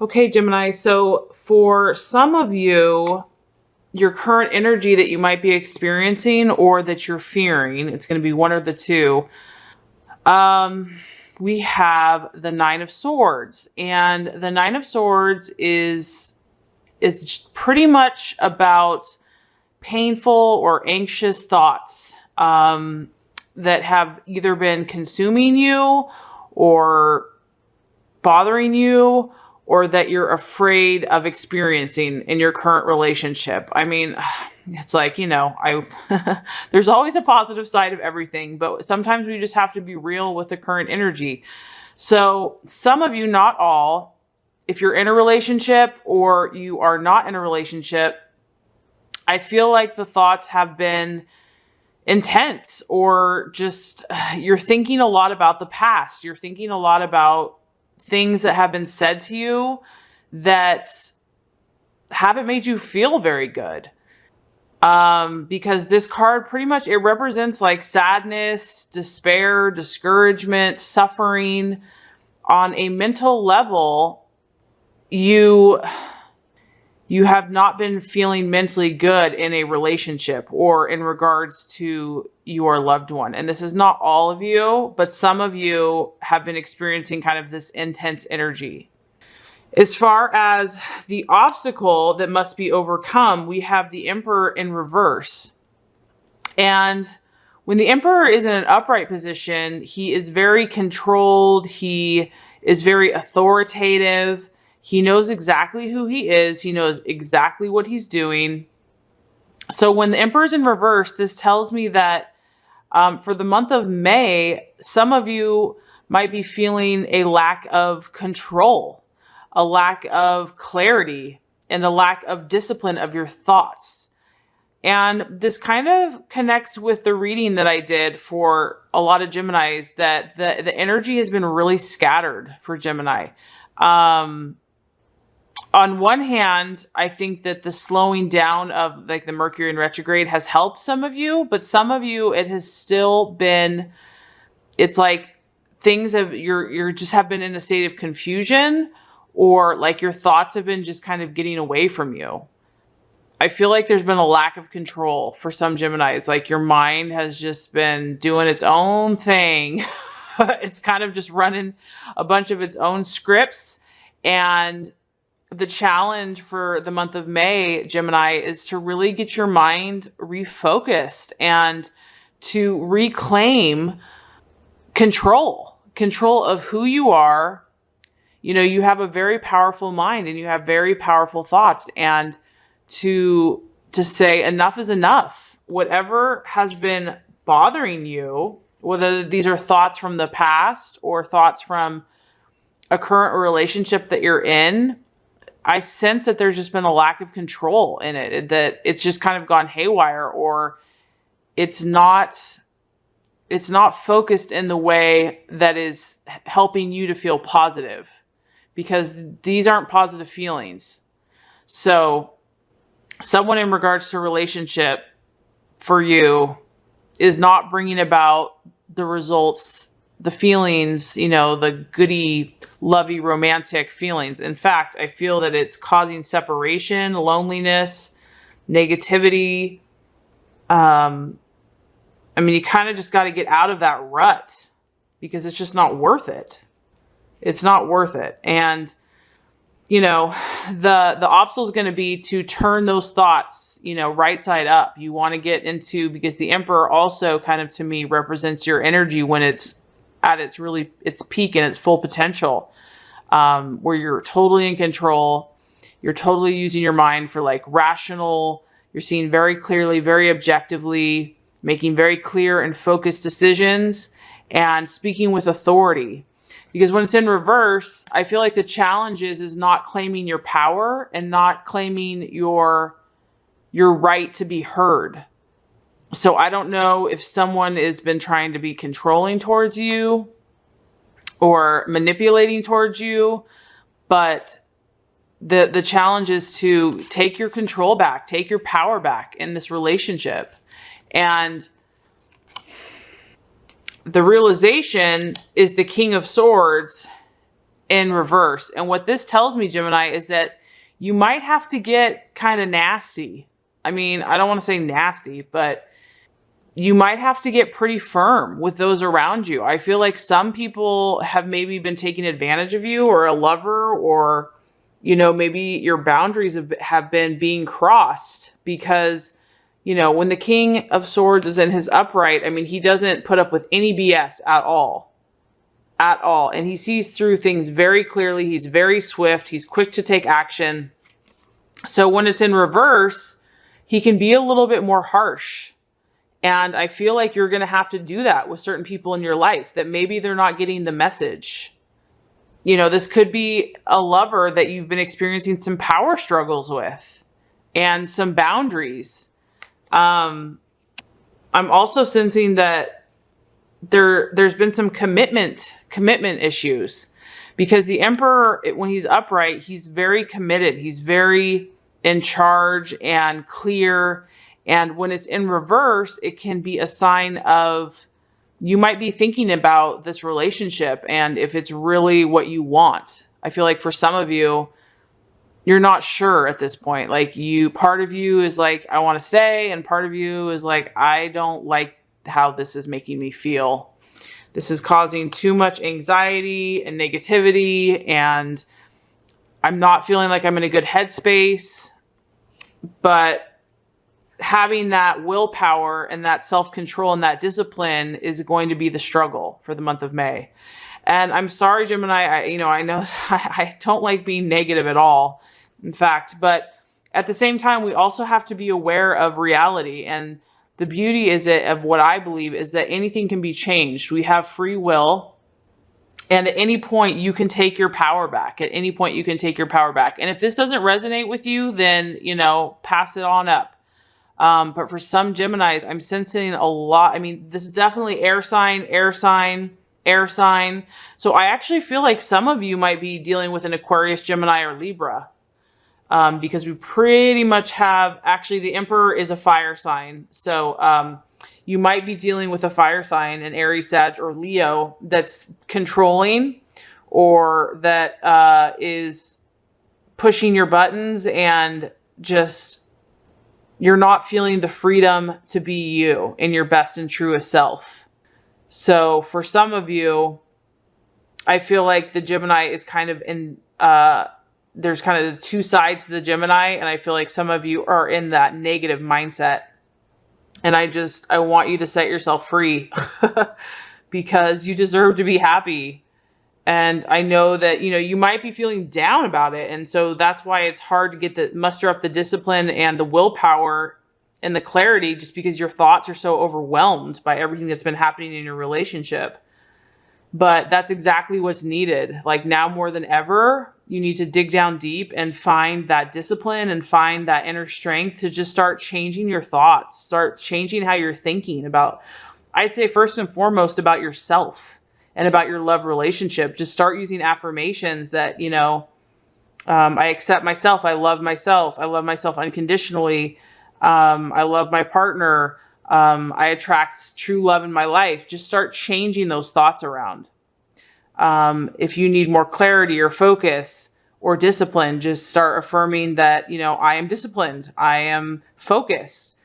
Okay, Gemini. So for some of you, your current energy that you might be experiencing or that you're fearing, it's going to be one or the two. We have the Nine of Swords, and the Nine of Swords is pretty much about painful or anxious thoughts that have either been consuming you or bothering you, or that you're afraid of experiencing in your current relationship. I mean, it's like, there's always a positive side of everything, but sometimes we just have to be real with the current energy. So some of you, not all, if you're in a relationship or you are not in a relationship, I feel like the thoughts have been intense, or just you're thinking a lot about the past. You're thinking a lot about things that have been said to you that haven't made you feel very good. Because this card pretty much, it represents like sadness, despair, discouragement, suffering. On a mental level, you have not been feeling mentally good in a relationship or in regards to your loved one. And this is not all of you, but some of you have been experiencing kind of this intense energy. As far as the obstacle that must be overcome, we have the Emperor in reverse. And when the Emperor is in an upright position, he is very controlled. He is very authoritative. He knows exactly who he is. He knows exactly what he's doing. So when the Emperor's in reverse, this tells me that for the month of May, some of you might be feeling a lack of control, a lack of clarity, and a lack of discipline of your thoughts. And this kind of connects with the reading that I did for a lot of Geminis, that the energy has been really scattered for Gemini. On one hand, I think that the slowing down of like the Mercury in retrograde has helped some of you, but some of you, it has still been, it's like things you're just have been in a state of confusion, or like your thoughts have been just kind of getting away from you. I feel like there's been a lack of control for some Geminis. Like your mind has just been doing its own thing. It's kind of just running a bunch of its own scripts. And the challenge for the month of May, Gemini, is to really get your mind refocused and to reclaim control of who you are. You have a very powerful mind and you have very powerful thoughts, and to say enough is enough. Whatever has been bothering you, whether these are thoughts from the past or thoughts from a current relationship that you're in, I sense that there's just been a lack of control in it, that it's just kind of gone haywire, or it's not focused in the way that is helping you to feel positive, because these aren't positive feelings. So someone in regards to a relationship for you is not bringing about the results, the feelings, the goody, lovey, romantic feelings. In fact, I feel that it's causing separation, loneliness, negativity. You kind of just got to get out of that rut, because it's just not worth it. It's not worth it. And, the obstacle is going to be to turn those thoughts, right side up. You want to get into, because the Emperor also kind of, to me, represents your energy when it's at its peak and its full potential, where you're totally in control. You're totally using your mind for like rational, you're seeing very clearly, very objectively, making very clear and focused decisions, and speaking with authority. Because when it's in reverse, I feel like the challenge is not claiming your power and not claiming your right to be heard. So I don't know if someone has been trying to be controlling towards you or manipulating towards you, but the challenge is to take your control back, take your power back in this relationship. And the realization is the King of Swords in reverse. And what this tells me, Gemini, is that you might have to get kind of nasty. I mean, I don't want to say nasty, but you might have to get pretty firm with those around you. I feel like some people have maybe been taking advantage of you, or a lover, or, you know, maybe your boundaries have been being crossed because, you know, when the King of Swords is in his upright, I mean, he doesn't put up with any BS at all. At all. And he sees through things very clearly. He's very swift. He's quick to take action. So when it's in reverse, he can be a little bit more harsh. And I feel like you're going to have to do that with certain people in your life, that maybe they're not getting the message. You know, this could be a lover that you've been experiencing some power struggles with and some boundaries. I'm also sensing that there's been some commitment issues, because the Emperor, when he's upright, he's very committed. He's very in charge and clear. And when it's in reverse, it can be a sign of you might be thinking about this relationship and if it's really what you want. I feel like for some of you, you're not sure at this point. Like, part of you is like, I want to stay. And part of you is like, I don't like how this is making me feel. This is causing too much anxiety and negativity, and I'm not feeling like I'm in a good headspace. But having that willpower and that self-control and that discipline is going to be the struggle for the month of May. And I'm sorry, Gemini, I know I don't like being negative at all, in fact, but at the same time, we also have to be aware of reality. And the beauty of what I believe is that anything can be changed. We have free will. And at any point, you can take your power back. At any point, you can take your power back. And if this doesn't resonate with you, then, you know, pass it on up. But for some Geminis, I'm sensing a lot. I mean, this is definitely air sign, air sign, air sign. So I actually feel like some of you might be dealing with an Aquarius, Gemini, or Libra. Because we pretty much have, actually the Emperor is a fire sign. So you might be dealing with a fire sign, an Aries, Sag, or Leo, that's controlling, or that is pushing your buttons, and just, you're not feeling the freedom to be you in your best and truest self. So for some of you, I feel like the Gemini is kind of in, there's kind of two sides to the Gemini, and I feel like some of you are in that negative mindset. And I want you to set yourself free because you deserve to be happy. And I know that, you know, you might be feeling down about it. And so that's why it's hard to muster up the discipline and the willpower and the clarity, just because your thoughts are so overwhelmed by everything that's been happening in your relationship. But that's exactly what's needed. Like, now more than ever, you need to dig down deep and find that discipline and find that inner strength to just start changing your thoughts, start changing how you're thinking about, I'd say first and foremost, about yourself and about your love relationship. Just start using affirmations that, you know, I accept myself. I love myself. I love myself unconditionally. I love my partner. I attract true love in my life. Just start changing those thoughts around. If you need more clarity or focus or discipline, just start affirming that, you know, I am disciplined. I am focused.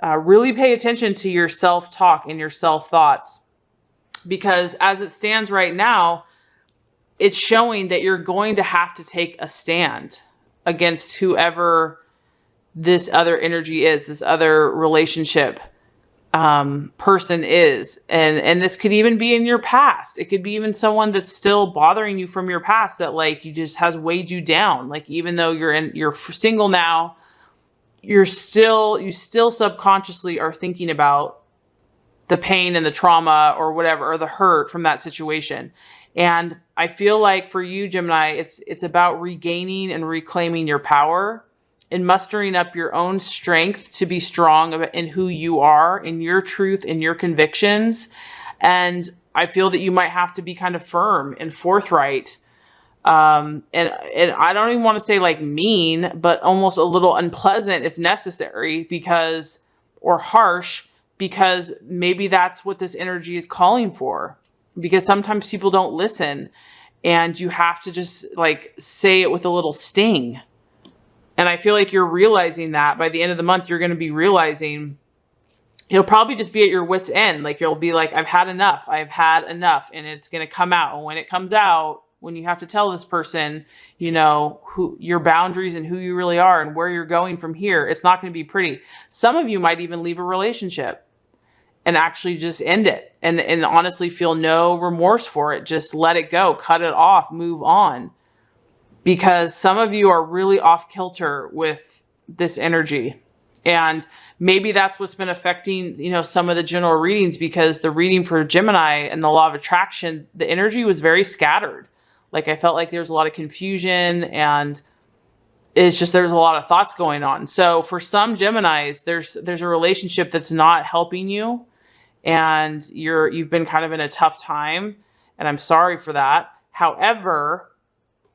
Really pay attention to your self-talk and your self-thoughts, because as it stands right now, it's showing that you're going to have to take a stand against whoever this other energy is, this other relationship person is. And this could even be in your past. It could be even someone that's still bothering you from your past, that like you just has weighed you down. Like, even though you're single now, you still subconsciously are thinking about the pain and the trauma or whatever, or the hurt from that situation. And I feel like for you, Gemini, it's about regaining and reclaiming your power and mustering up your own strength to be strong in who you are, in your truth, in your convictions. And I feel that you might have to be kind of firm and forthright. And I don't even want to say like mean, but almost a little unpleasant if necessary, or harsh, because maybe that's what this energy is calling for. Because sometimes people don't listen. and you have to just like say it with a little sting. And I feel like you're realizing that by the end of the month, you're going to be realizing, you'll probably just be at your wit's end. Like you'll be like, I've had enough. I've had enough. And it's going to come out. And when it comes out, when you have to tell this person, you know, who your boundaries and who you really are and where you're going from here, it's not going to be pretty. Some of you might even leave a relationship and actually just end it and honestly feel no remorse for it. Just let it go, cut it off, move on. Because some of you are really off kilter with this energy. And maybe that's what's been affecting, you know, some of the general readings, because the reading for Gemini and the law of attraction, the energy was very scattered. Like I felt like there's a lot of confusion and it's just, there's a lot of thoughts going on. So for some Geminis, there's a relationship that's not helping you and you've been kind of in a tough time, and I'm sorry for that. However,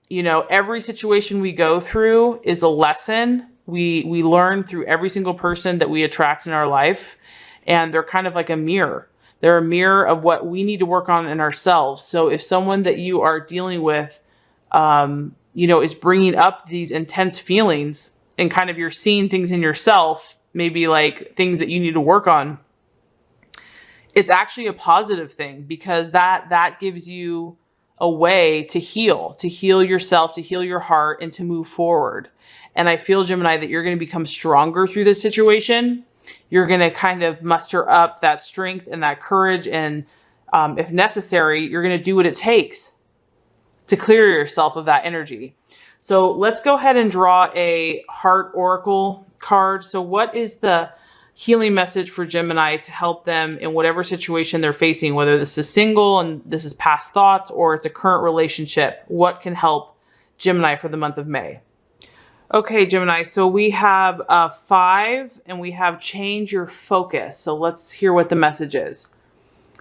you know, every situation we go through is a lesson. We learn through every single person that we attract in our life, and they're kind of like a mirror. They're a mirror of what we need to work on in ourselves. So if someone that you are dealing with, you know, is bringing up these intense feelings and kind of you're seeing things in yourself, maybe like things that you need to work on, it's actually a positive thing, because that gives you a way to heal yourself, to heal your heart, and to move forward. And I feel, Gemini, that you're going to become stronger through this situation. You're going to kind of muster up that strength and that courage. And if necessary, you're going to do what it takes to clear yourself of that energy. So let's go ahead and draw a heart oracle card. So what is the healing message for Gemini to help them in whatever situation they're facing, whether this is single and this is past thoughts or it's a current relationship? What can help Gemini for the month of May? Okay, Gemini, so we have 5 and we have change your focus. So let's hear what the message is.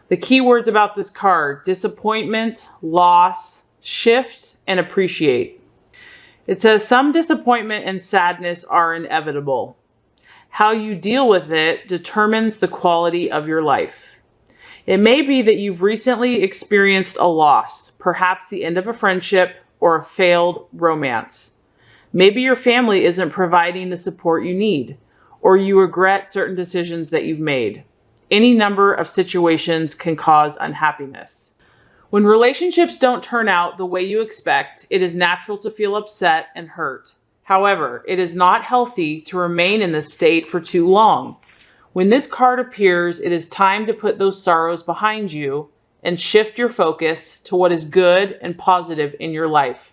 The key words about this card: disappointment, loss, shift, and appreciate. It says some disappointment and sadness are inevitable. How you deal with it determines the quality of your life. It may be that you've recently experienced a loss, perhaps the end of a friendship or a failed romance. Maybe your family isn't providing the support you need, or you regret certain decisions that you've made. Any number of situations can cause unhappiness. When relationships don't turn out the way you expect, it is natural to feel upset and hurt. However, it is not healthy to remain in this state for too long. When this card appears, it is time to put those sorrows behind you and shift your focus to what is good and positive in your life.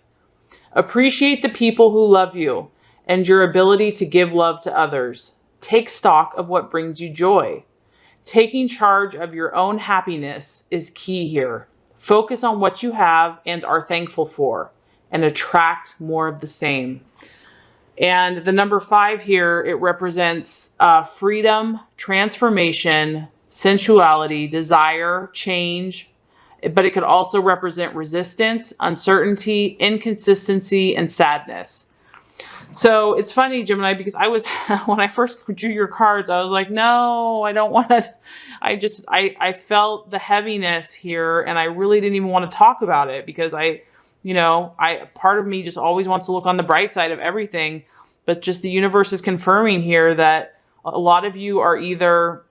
Appreciate the people who love you and your ability to give love to others. Take stock of what brings you joy. Taking charge of your own happiness is key here. Focus on what you have and are thankful for, and attract more of the same. And the number 5 here, it represents freedom, transformation, sensuality, desire, change, but it could also represent resistance, uncertainty, inconsistency, and sadness. So it's funny, Gemini, because when I first drew your cards, I was like, no, I don't want to. I felt the heaviness here, and I really didn't even want to talk about it, because part of me just always wants to look on the bright side of everything. But just the universe is confirming here that a lot of you are either,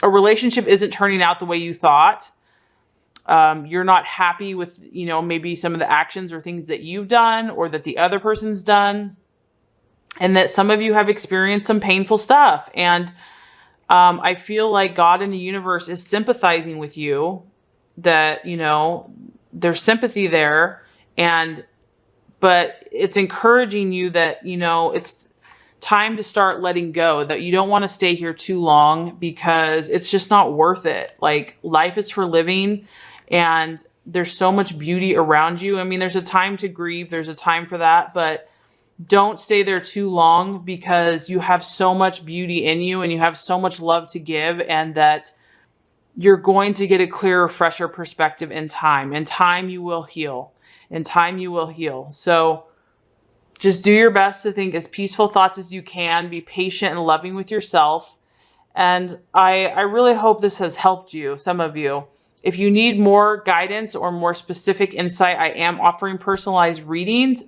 a relationship isn't turning out the way you thought. You're not happy with, maybe some of the actions or things that you've done or that the other person's done. And that some of you have experienced some painful stuff. And I feel like God in the universe is sympathizing with you, that, there's sympathy there. But it's encouraging you that, it's time to start letting go, that you don't want to stay here too long, because it's just not worth it. Like, life is for living, and there's so much beauty around you. I mean, there's a time to grieve. There's a time for that, but don't stay there too long, because you have so much beauty in you and you have so much love to give, and that you're going to get a clearer, fresher perspective in time. In time, you will heal. In time, you will heal. So just do your best to think as peaceful thoughts as you can. Be patient and loving with yourself. And I really hope this has helped you, some of you. If you need more guidance or more specific insight, I am offering personalized readings.